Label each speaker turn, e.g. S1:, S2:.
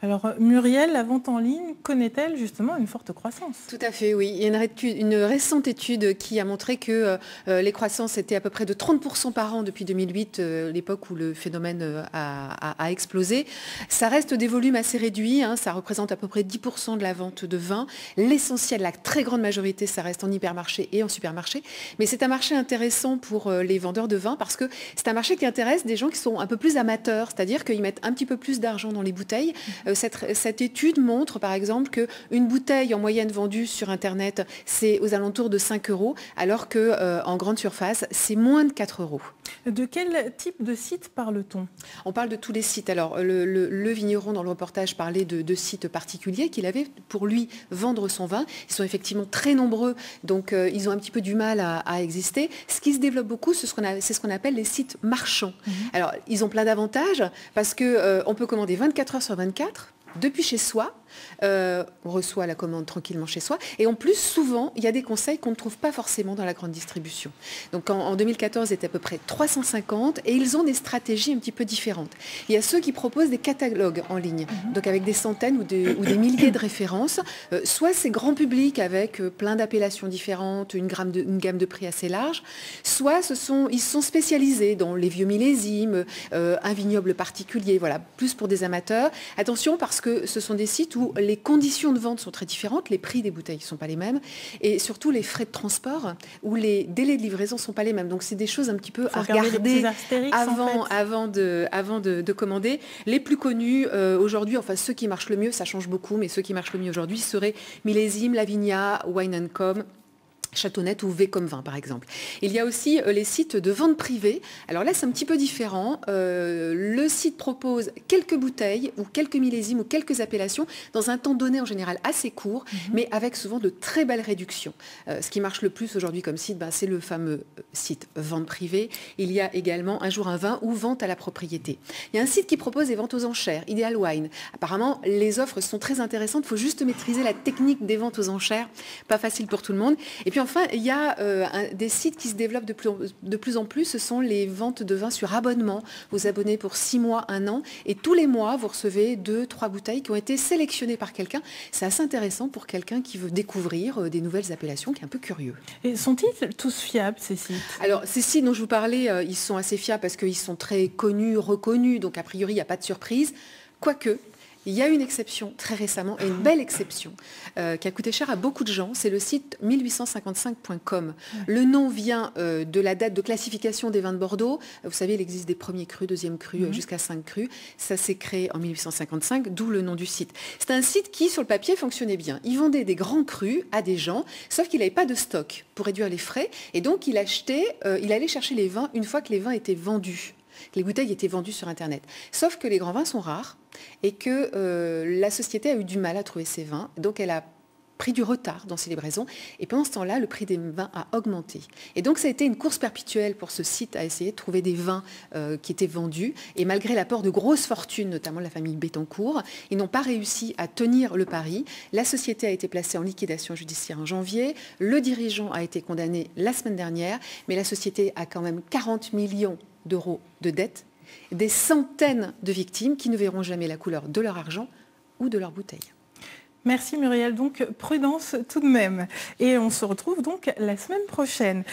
S1: Alors Muriel, la vente en ligne connaît-elle justement une forte croissance?
S2: Tout à fait, oui. Il y a une récente étude qui a montré que les croissances étaient à peu près de 30% par an depuis 2008, l'époque où le phénomène a explosé. Ça reste des volumes assez réduits, hein, ça représente à peu près 10% de la vente de vin. L'essentiel, la très grande majorité, ça reste en hypermarché et en supermarché. Mais c'est un marché intéressant pour les vendeurs de vin parce que c'est un marché qui intéresse des gens qui sont un peu plus amateurs, c'est-à-dire qu'ils mettent un petit peu plus d'argent dans les bouteilles. Cette étude montre par exemple qu'une bouteille en moyenne vendue sur Internet, c'est aux alentours de 5 euros, alors qu'en grande surface, c'est moins de 4 euros.
S1: De quel type de site parle-t-on?
S2: On parle de tous les sites. Alors, le vigneron, dans le reportage, parlait de sites particuliers qu'il avait pour lui vendre son vin. Ils sont effectivement très nombreux, donc ils ont un petit peu du mal à exister. Ce qui se développe beaucoup, c'est ce qu'on appelle les sites marchands. Alors, ils ont plein d'avantages parce qu'on peut commander 24 heures sur 24 depuis chez soi. On reçoit la commande tranquillement chez soi. Et en plus, souvent, il y a des conseils qu'on ne trouve pas forcément dans la grande distribution. Donc en 2014, c'était à peu près 350 et ils ont des stratégies un petit peu différentes. Il y a ceux qui proposent des catalogues en ligne, donc avec des centaines ou des milliers de références. Soit c'est grand public avec plein d'appellations différentes, une gamme de prix assez large. Soit ils sont spécialisés dans les vieux millésimes, un vignoble particulier, voilà, plus pour des amateurs. Attention parce que ce sont des sites où les conditions de vente sont très différentes, les prix des bouteilles ne sont pas les mêmes, et surtout les frais de transport ou les délais de livraison ne sont pas les mêmes. Donc c'est des choses un petit peu à regarder avant de commander. Les plus connus aujourd'hui, enfin ceux qui marchent le mieux, ça change beaucoup, mais ceux qui marchent le mieux aujourd'hui seraient Millésime, Lavinia, Wine & Com, Châteaunet ou V comme vin, par exemple. Il y a aussi les sites de vente privée. Alors là, c'est un petit peu différent. Le site propose quelques bouteilles ou quelques millésimes ou quelques appellations dans un temps donné en général assez court, mais avec souvent de très belles réductions. Ce qui marche le plus aujourd'hui comme site, c'est le fameux site vente privée. Il y a également Un jour un vin ou vente à la propriété. Il y a un site qui propose des ventes aux enchères, Ideal Wine. Apparemment, les offres sont très intéressantes. Il faut juste maîtriser la technique des ventes aux enchères. Pas facile pour tout le monde. Et puis enfin, il y a des sites qui se développent de plus en plus. Ce sont les ventes de vin sur abonnement. Vous abonnez pour 6 mois, 1 an. Et tous les mois, vous recevez 2-3 bouteilles qui ont été sélectionnées par quelqu'un. C'est assez intéressant pour quelqu'un qui veut découvrir des nouvelles appellations, qui est un peu curieux.
S1: Et sont-ils tous fiables, ces sites?
S2: Alors, ces sites dont je vous parlais, ils sont assez fiables parce qu'ils sont très connus, reconnus. Donc, a priori, il n'y a pas de surprise. Quoique, il y a une exception très récemment, et une belle exception, qui a coûté cher à beaucoup de gens. C'est le site 1855.com. Le nom vient de la date de classification des vins de Bordeaux. Vous savez, il existe des premiers crus, deuxième crus, jusqu'à 5 crus. Ça s'est créé en 1855, d'où le nom du site. C'est un site qui, sur le papier, fonctionnait bien. Il vendait des grands crus à des gens, sauf qu'il n'avait pas de stock pour réduire les frais. Et donc, il allait chercher les vins une fois que les vins étaient vendus. Les bouteilles étaient vendues sur Internet. Sauf que les grands vins sont rares et que la société a eu du mal à trouver ces vins. Donc elle a pris du retard dans ses livraisons. Et pendant ce temps-là, le prix des vins a augmenté. Et donc ça a été une course perpétuelle pour ce site à essayer de trouver des vins qui étaient vendus. Et malgré l'apport de grosses fortunes, notamment de la famille Bettencourt, ils n'ont pas réussi à tenir le pari. La société a été placée en liquidation judiciaire en janvier. Le dirigeant a été condamné la semaine dernière. Mais la société a quand même 40 millions d'euros de dettes, des centaines de victimes qui ne verront jamais la couleur de leur argent ou de leur bouteille.
S1: Merci Muriel, donc prudence tout de même. Et on se retrouve donc la semaine prochaine.